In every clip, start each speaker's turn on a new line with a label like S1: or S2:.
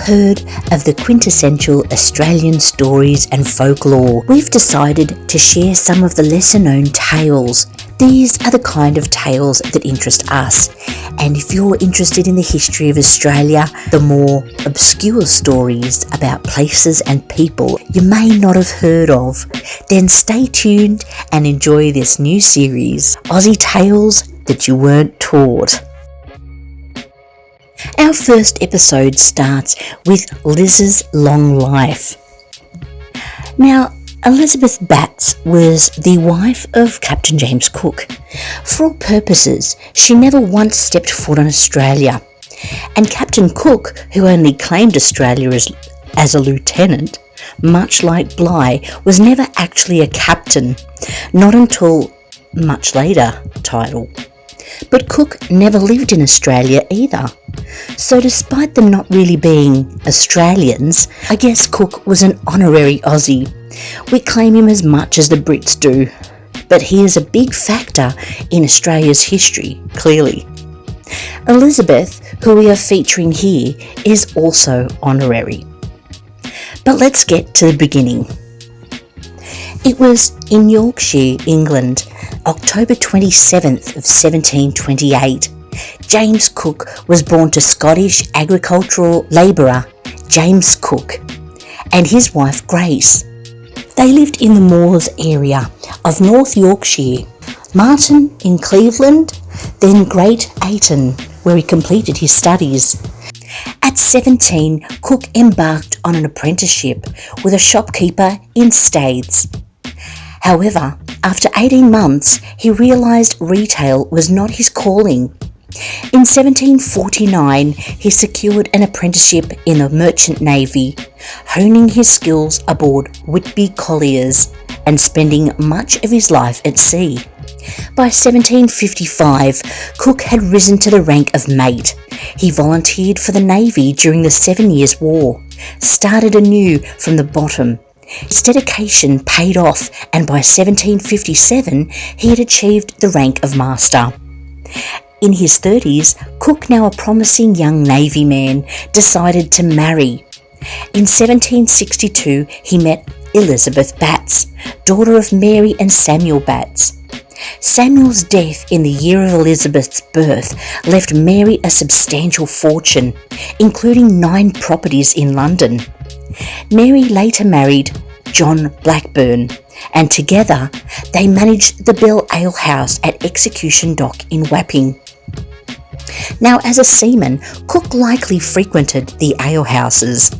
S1: heard of the quintessential Australian stories and folklore. We've decided to share some of the lesser-known tales. These are the kind of tales that interest us, and if you're interested in the history of Australia, the more obscure stories about places and people you may not have heard of, then stay tuned and enjoy this new series, Aussie Tales That You Weren't Taught. Our first episode starts with Liz's long life. Now, Elizabeth Batts was the wife of Captain James Cook. For all purposes, she never once stepped foot on Australia. And Captain Cook, who only claimed Australia as a lieutenant, much like Bligh, was never actually a captain, not until much later title. But Cook never lived in Australia either. So despite them not really being Australians, I guess Cook was an honorary Aussie. We claim him as much as the Brits do, but he is a big factor in Australia's history, clearly. Elizabeth, who we are featuring here, is also honorary. But let's get to the beginning. It was in Yorkshire, England, October 27th of 1728. James Cook was born to Scottish agricultural labourer James Cook and his wife Grace. They lived in the Moors area of North Yorkshire, Marton in Cleveland, then Great Ayton, where he completed his studies. At 17, Cook embarked on an apprenticeship with a shopkeeper in Staithes. However, after 18 months, he realised retail was not his calling. In 1749, he secured an apprenticeship in the Merchant Navy, honing his skills aboard Whitby colliers and spending much of his life at sea. By 1755, Cook had risen to the rank of mate. He volunteered for the Navy during the 7 Years' War, started anew from the bottom. His dedication paid off, and by 1757 he had achieved the rank of master. In his 30s, Cook, now a promising young Navy man, decided to marry. In 1762 he met Elizabeth Batts, daughter of Mary and Samuel Batts. Samuel's death in the year of Elizabeth's birth left Mary a substantial fortune, including 9 properties in London. Mary later married John Blackburn, and together they managed the Bell Ale House at Execution Dock in Wapping. Now, as a seaman, Cook likely frequented the alehouses.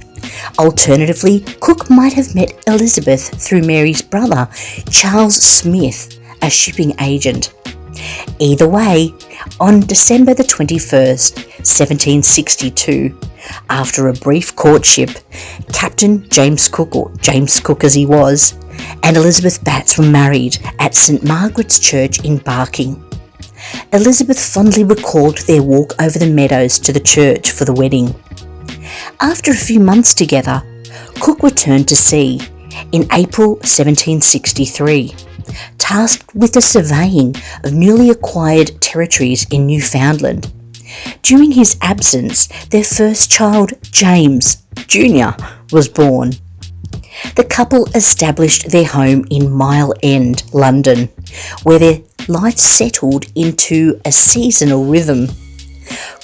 S1: Alternatively, Cook might have met Elizabeth through Mary's brother, Charles Smith, a shipping agent. Either way, on December the 21st, 1762, after a brief courtship, Captain James Cook, or James Cook as he was, and Elizabeth Batts were married at St Margaret's Church in Barking. Elizabeth fondly recalled their walk over the meadows to the church for the wedding. After a few months together, Cook returned to sea in April 1763, tasked with the surveying of newly acquired territories in Newfoundland. During his absence, their first child, James Jr., was born. The couple established their home in Mile End, London, where their life settled into a seasonal rhythm.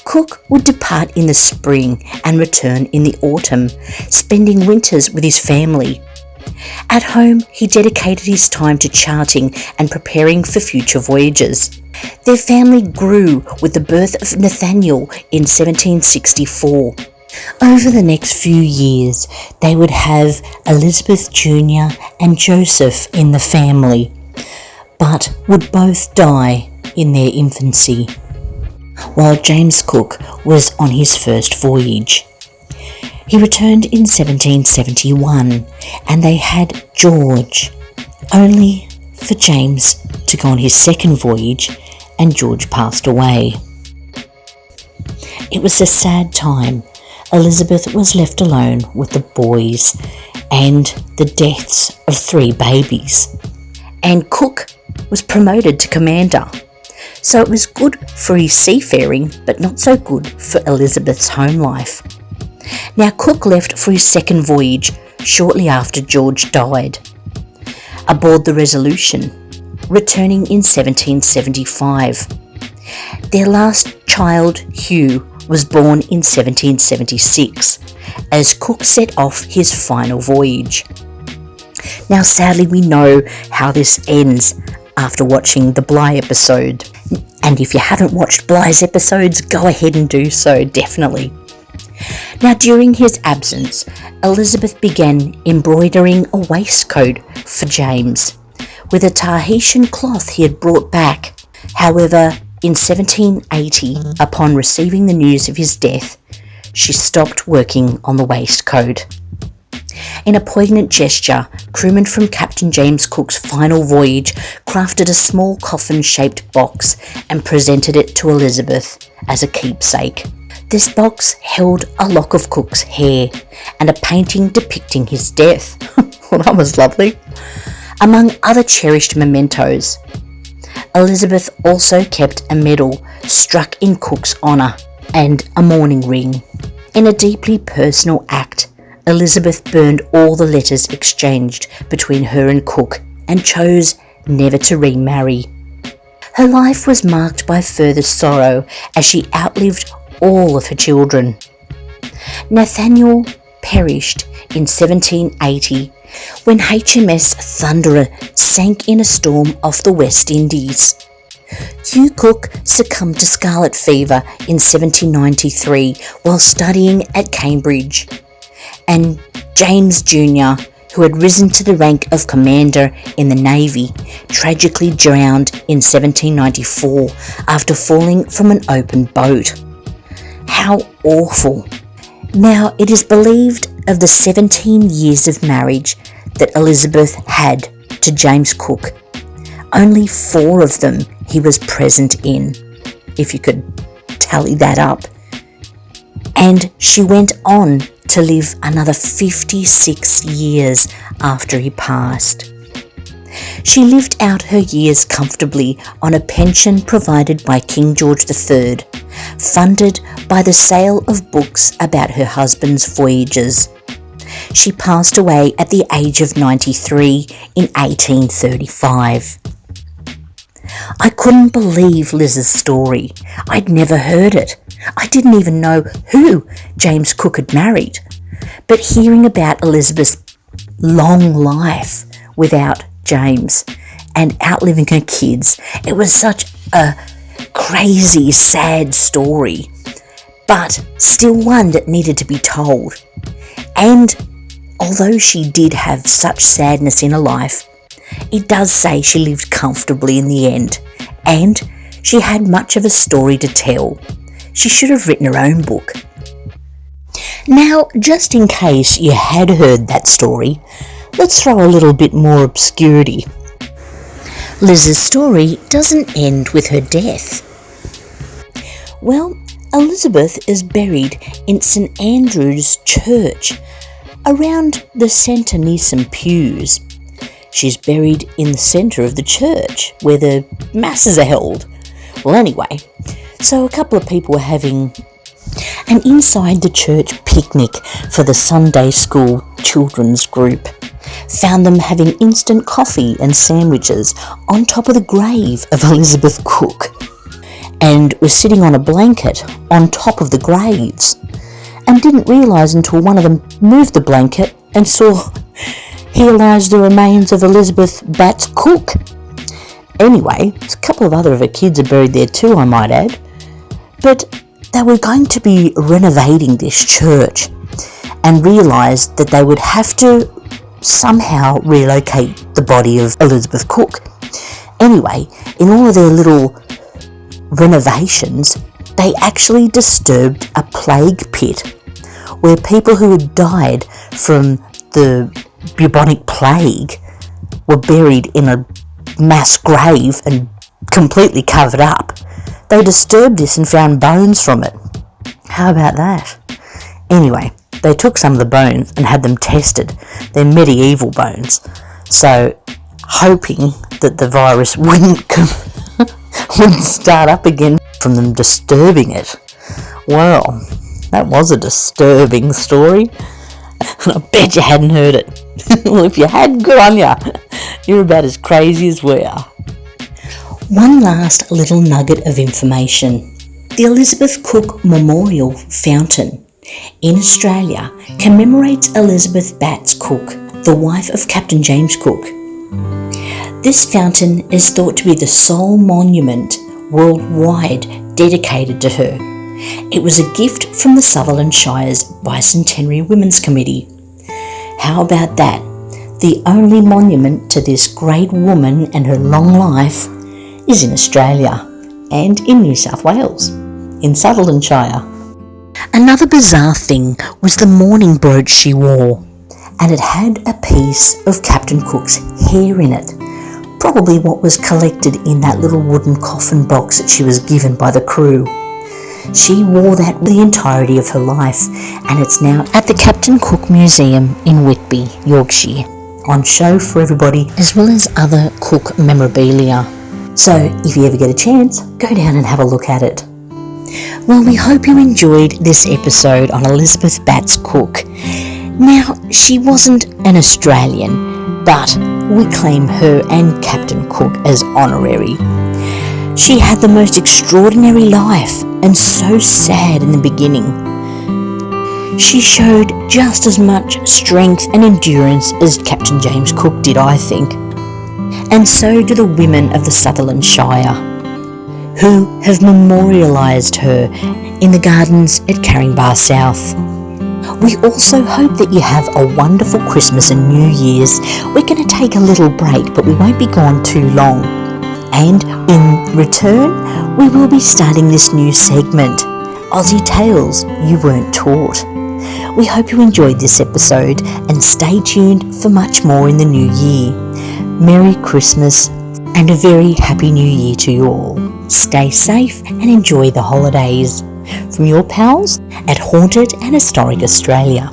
S1: Cook would depart in the spring and return in the autumn, spending winters with his family. At home, he dedicated his time to charting and preparing for future voyages. Their family grew with the birth of Nathaniel in 1764. Over the next few years, they would have Elizabeth Jr. and Joseph in the family, but would both die in their infancy, while James Cook was on his first voyage. He returned in 1771, and they had George, only for James to go on his second voyage, and George passed away. It was a sad time. Elizabeth was left alone with the boys and the deaths of 3 babies, and Cook was promoted to commander. So it was good for his seafaring, but not so good for Elizabeth's home life. Now, Cook left for his second voyage shortly after George died, aboard the Resolution, returning in 1775. Their last child, Hugh, was born in 1776, as Cook set off his final voyage. Now, sadly, we know how this ends after watching the Bligh episode. And if you haven't watched Bligh's episodes, go ahead and do so, definitely. Now, during his absence, Elizabeth began embroidering a waistcoat for James with a Tahitian cloth he had brought back. However, in 1780, upon receiving the news of his death, she stopped working on the waistcoat. In a poignant gesture, crewmen from Captain James Cook's final voyage crafted a small coffin-shaped box and presented it to Elizabeth as a keepsake. This box held a lock of Cook's hair and a painting depicting his death. Well, that was lovely. Among other cherished mementos, Elizabeth also kept a medal struck in Cook's honour and a mourning ring. In a deeply personal act, Elizabeth burned all the letters exchanged between her and Cook and chose never to remarry. Her life was marked by further sorrow as she outlived all of her children. Nathaniel perished in 1780 when HMS Thunderer sank in a storm off the West Indies. Hugh Cook succumbed to scarlet fever in 1793 while studying at Cambridge, and James Jr., who had risen to the rank of commander in the Navy, tragically drowned in 1794 after falling from an open boat. How awful. Now, it is believed of the 17 years of marriage that Elizabeth had to James Cook, only 4 of them he was present in, if you could tally that up. And she went on to live another 56 years after he passed. She lived out her years comfortably on a pension provided by King George III, funded by the sale of books about her husband's voyages. She passed away at the age of 93 in 1835. I couldn't believe Liz's story. I'd never heard it. I didn't even know who James Cook had married. But hearing about Elizabeth's long life without James and outliving her kids, it was such a crazy, sad story, but still one that needed to be told. And although she did have such sadness in her life, it does say she lived comfortably in the end, and she had much of a story to tell. She should have written her own book. Now, just in case you had heard that story, let's throw a little bit more obscurity. Liz's story doesn't end with her death. Well, Elizabeth is buried in St Andrew's Church, around the centre near some pews. She's buried in the centre of the church, where the masses are held. Well, anyway, so a couple of people were having an inside the church picnic for the Sunday school children's group. Found them having instant coffee and sandwiches on top of the grave of Elizabeth Cook, and was sitting on a blanket on top of the graves, and didn't realise until one of them moved the blanket and here lies the remains of Elizabeth Batts Cook. Anyway, a couple of other of her kids are buried there too, I might add. But they were going to be renovating this church and realised that they would have to somehow relocate the body of Elizabeth Cook. Anyway, in all of their little renovations, they actually disturbed a plague pit where people who had died from the bubonic plague were buried in a mass grave and completely covered up. They disturbed this and found bones from it. How about that? Anyway, they took some of the bones and had them tested. They're medieval bones. So, hoping that the virus wouldn't start up again from them disturbing it. Well, That was a disturbing story, and I bet you hadn't heard it. Well, if you had, good on ya. You're about as crazy as we are. One last little nugget of information. The Elizabeth Cook Memorial Fountain in Australia commemorates Elizabeth Batts Cook, the wife of Captain James Cook. This fountain is thought to be the sole monument worldwide dedicated to her. It was a gift from the Sutherland Shire's Bicentenary Women's Committee. How about that? The only monument to this great woman and her long life is in Australia and in New South Wales, in Sutherland Shire. Another bizarre thing was the mourning brooch she wore, and it had a piece of Captain Cook's hair in it, probably what was collected in that little wooden coffin box that she was given by the crew. She wore that the entirety of her life, and it's now at the Captain Cook Museum in Whitby, Yorkshire, on show for everybody, as well as other Cook memorabilia. So if you ever get a chance, go down and have a look at it. Well, we hope you enjoyed this episode on Elizabeth Batts Cook. Now, she wasn't an Australian, but we claim her and Captain Cook as honorary. She had the most extraordinary life, and so sad in the beginning. She showed just as much strength and endurance as Captain James Cook did, I think. And so do the women of the Sutherland Shire, who have memorialised her in the gardens at Caringbah South. We also hope that you have a wonderful Christmas and New Year's. We're going to take a little break, but we won't be gone too long. And in return, we will be starting this new segment, Aussie Tales You Weren't Taught. We hope you enjoyed this episode and stay tuned for much more in the new year. Merry Christmas and a very Happy New Year to you all. Stay safe and enjoy the holidays. From your pals at Haunted and Historic Australia.